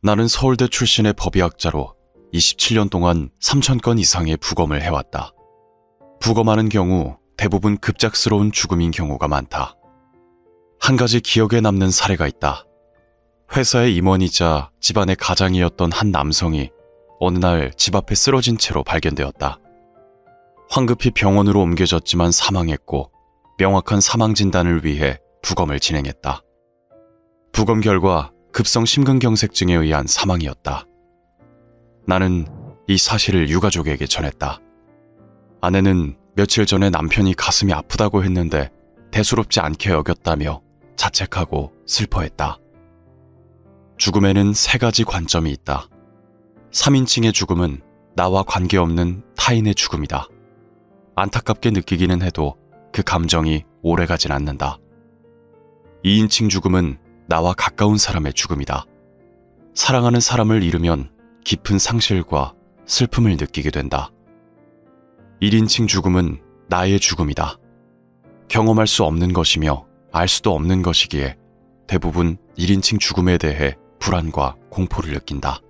나는 서울대 출신의 법의학자로 27년 동안 3,000건 이상의 부검을 해왔다. 부검하는 경우 대부분 급작스러운 죽음인 경우가 많다. 한 가지 기억에 남는 사례가 있다. 회사의 임원이자 집안의 가장이었던 한 남성이 어느 날 집 앞에 쓰러진 채로 발견되었다. 황급히 병원으로 옮겨졌지만 사망했고 명확한 사망 진단을 위해 부검을 진행했다. 부검 결과 급성 심근경색증에 의한 사망이었다. 나는 이 사실을 유가족에게 전했다. 아내는 며칠 전에 남편이 가슴이 아프다고 했는데 대수롭지 않게 여겼다며 자책하고 슬퍼했다. 죽음에는 세 가지 관점이 있다. 3인칭의 죽음은 나와 관계없는 타인의 죽음이다. 안타깝게 느끼기는 해도 그 감정이 오래가진 않는다. 2인칭 죽음은 나와 가까운 사람의 죽음이다. 사랑하는 사람을 잃으면 깊은 상실과 슬픔을 느끼게 된다. 1인칭 죽음은 나의 죽음이다. 경험할 수 없는 것이며 알 수도 없는 것이기에 대부분 1인칭 죽음에 대해 불안과 공포를 느낀다.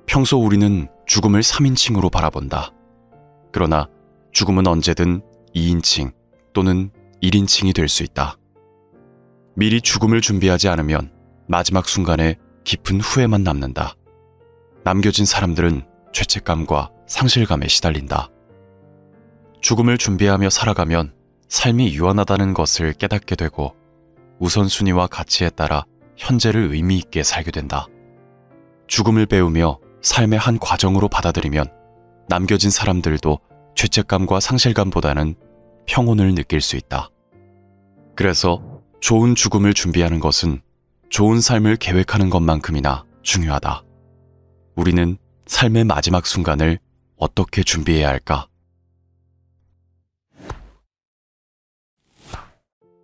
평소 우리는 죽음을 3인칭으로 바라본다. 그러나 죽음은 언제든 2인칭 또는 1인칭이 될 수 있다. 미리 죽음을 준비하지 않으면 마지막 순간에 깊은 후회만 남는다. 남겨진 사람들은 죄책감과 상실감에 시달린다. 죽음을 준비하며 살아가면 삶이 유한하다는 것을 깨닫게 되고 우선순위와 가치에 따라 현재를 의미 있게 살게 된다. 죽음을 배우며 삶의 한 과정으로 받아들이면 남겨진 사람들도 죄책감과 상실감보다는 평온을 느낄 수 있다. 그래서 좋은 죽음을 준비하는 것은 좋은 삶을 계획하는 것만큼이나 중요하다. 우리는 삶의 마지막 순간을 어떻게 준비해야 할까?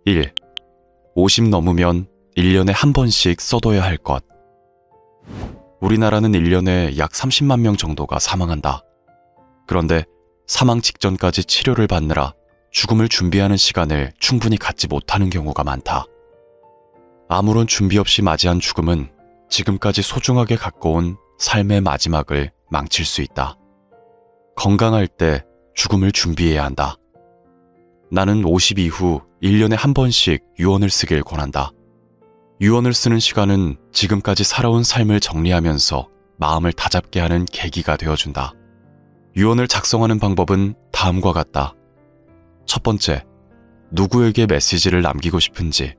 1. 50 넘으면 1년에 한 번씩 써둬야 할 것. 우리나라는 1년에 약 30만 명 정도가 사망한다. 그런데 사망 직전까지 치료를 받느라 죽음을 준비하는 시간을 충분히 갖지 못하는 경우가 많다. 아무런 준비 없이 맞이한 죽음은 지금까지 소중하게 갖고 온 삶의 마지막을 망칠 수 있다. 건강할 때 죽음을 준비해야 한다. 나는 50 이후 1년에 한 번씩 유언을 쓰길 권한다. 유언을 쓰는 시간은 지금까지 살아온 삶을 정리하면서 마음을 다잡게 하는 계기가 되어준다. 유언을 작성하는 방법은 다음과 같다. 첫 번째, 누구에게 메시지를 남기고 싶은지,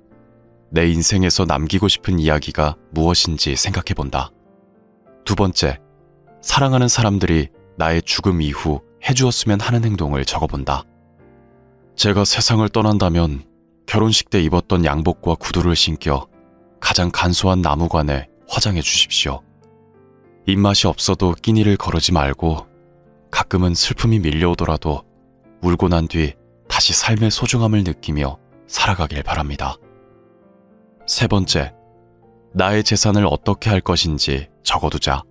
내 인생에서 남기고 싶은 이야기가 무엇인지 생각해본다. 두 번째, 사랑하는 사람들이 나의 죽음 이후 해주었으면 하는 행동을 적어본다. 제가 세상을 떠난다면 결혼식 때 입었던 양복과 구두를 신겨 가장 간소한 나무관에 화장해 주십시오. 입맛이 없어도 끼니를 거르지 말고 가끔은 슬픔이 밀려오더라도 울고 난 뒤 다시 삶의 소중함을 느끼며 살아가길 바랍니다. 세 번째, 나의 재산을 어떻게 할 것인지 적어두자.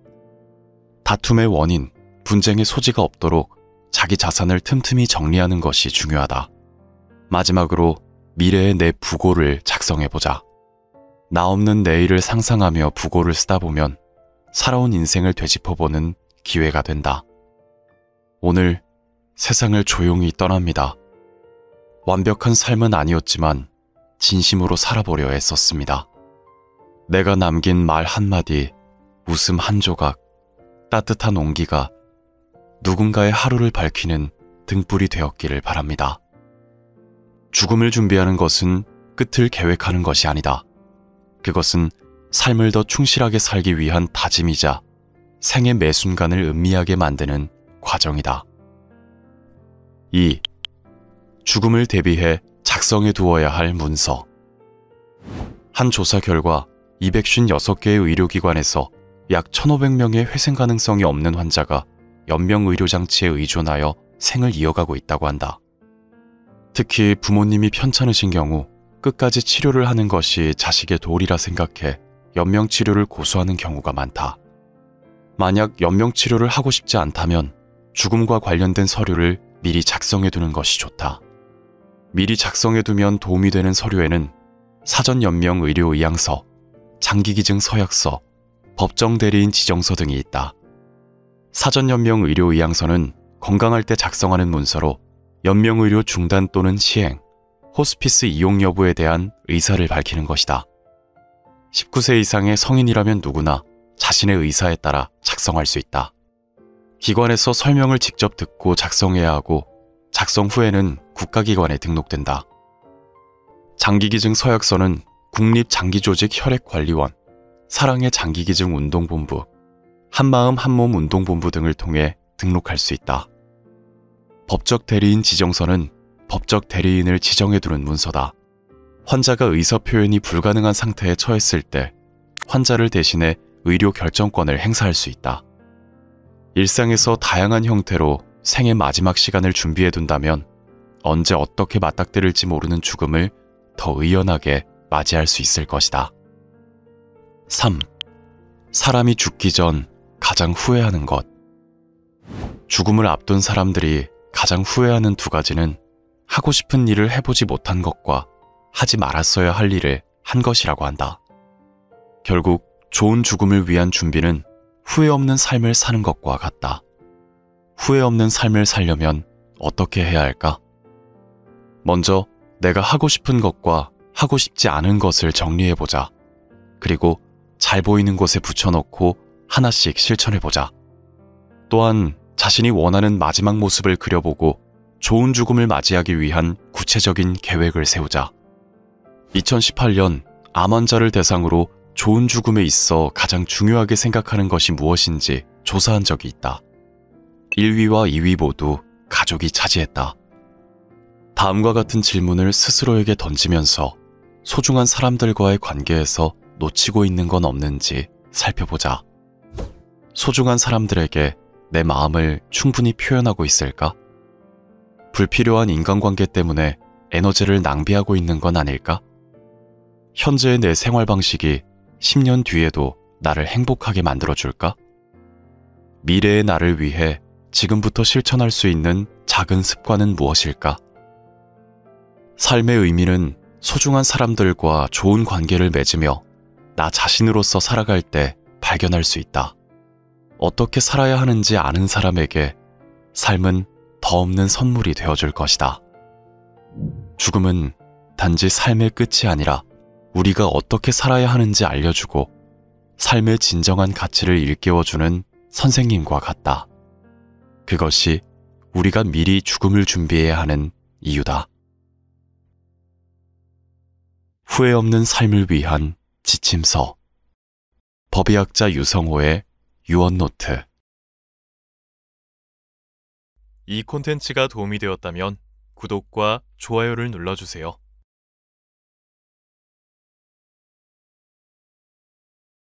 다툼의 원인, 분쟁의 소지가 없도록 자기 자산을 틈틈이 정리하는 것이 중요하다. 마지막으로 미래의 내 부고를 작성해보자. 나 없는 내일을 상상하며 부고를 쓰다 보면 살아온 인생을 되짚어보는 기회가 된다. 오늘 세상을 조용히 떠납니다. 완벽한 삶은 아니었지만 진심으로 살아보려 애썼습니다. 내가 남긴 말 한마디, 웃음 한 조각, 따뜻한 온기가 누군가의 하루를 밝히는 등불이 되었기를 바랍니다. 죽음을 준비하는 것은 끝을 계획하는 것이 아니다. 그것은 삶을 더 충실하게 살기 위한 다짐이자 생의 매 순간을 음미하게 만드는 과정이다. 2. 죽음을 대비해 작성해 두어야 할 문서. 한 조사 결과 256개의 의료기관에서 약 1,500명의 회생 가능성이 없는 환자가 연명의료장치에 의존하여 생을 이어가고 있다고 한다. 특히 부모님이 편찮으신 경우 끝까지 치료를 하는 것이 자식의 도리라 생각해 연명치료를 고수하는 경우가 많다. 만약 연명치료를 하고 싶지 않다면 죽음과 관련된 서류를 미리 작성해두는 것이 좋다. 미리 작성해두면 도움이 되는 서류에는 사전연명의료의향서, 장기기증 서약서, 법정 대리인 지정서 등이 있다. 사전연명 의료의향서는 건강할 때 작성하는 문서로 연명의료 중단 또는 시행, 호스피스 이용 여부에 대한 의사를 밝히는 것이다. 19세 이상의 성인이라면 누구나 자신의 의사에 따라 작성할 수 있다. 기관에서 설명을 직접 듣고 작성해야 하고 작성 후에는 국가기관에 등록된다. 장기기증 서약서는 국립장기조직혈액관리원, 사랑의 장기기증 운동본부, 한마음 한몸 운동본부 등을 통해 등록할 수 있다. 법적 대리인 지정서는 법적 대리인을 지정해두는 문서다. 환자가 의사 표현이 불가능한 상태에 처했을 때 환자를 대신해 의료 결정권을 행사할 수 있다. 일상에서 다양한 형태로 생의 마지막 시간을 준비해둔다면 언제 어떻게 맞닥뜨릴지 모르는 죽음을 더 의연하게 맞이할 수 있을 것이다. 3. 사람이 죽기 전 가장 후회하는 것. 죽음을 앞둔 사람들이 가장 후회하는 두 가지는 하고 싶은 일을 해보지 못한 것과 하지 말았어야 할 일을 한 것이라고 한다. 결국 좋은 죽음을 위한 준비는 후회 없는 삶을 사는 것과 같다. 후회 없는 삶을 살려면 어떻게 해야 할까? 먼저 내가 하고 싶은 것과 하고 싶지 않은 것을 정리해보자. 그리고 잘 보이는 곳에 붙여놓고 하나씩 실천해보자. 또한 자신이 원하는 마지막 모습을 그려보고 좋은 죽음을 맞이하기 위한 구체적인 계획을 세우자. 2018년 암 환자를 대상으로 좋은 죽음에 있어 가장 중요하게 생각하는 것이 무엇인지 조사한 적이 있다. 1위와 2위 모두 가족이 차지했다. 다음과 같은 질문을 스스로에게 던지면서 소중한 사람들과의 관계에서 놓치고 있는 건 없는지 살펴보자. 소중한 사람들에게 내 마음을 충분히 표현하고 있을까? 불필요한 인간관계 때문에 에너지를 낭비하고 있는 건 아닐까? 현재의 내 생활 방식이 10년 뒤에도 나를 행복하게 만들어줄까? 미래의 나를 위해 지금부터 실천할 수 있는 작은 습관은 무엇일까? 삶의 의미는 소중한 사람들과 좋은 관계를 맺으며 나 자신으로서 살아갈 때 발견할 수 있다. 어떻게 살아야 하는지 아는 사람에게 삶은 더 없는 선물이 되어줄 것이다. 죽음은 단지 삶의 끝이 아니라 우리가 어떻게 살아야 하는지 알려주고 삶의 진정한 가치를 일깨워주는 선생님과 같다. 그것이 우리가 미리 죽음을 준비해야 하는 이유다. 후회 없는 삶을 위한 지침서. 법의학자 유성호의 유언노트. 이 콘텐츠가 도움이 되었다면 구독과 좋아요를 눌러주세요.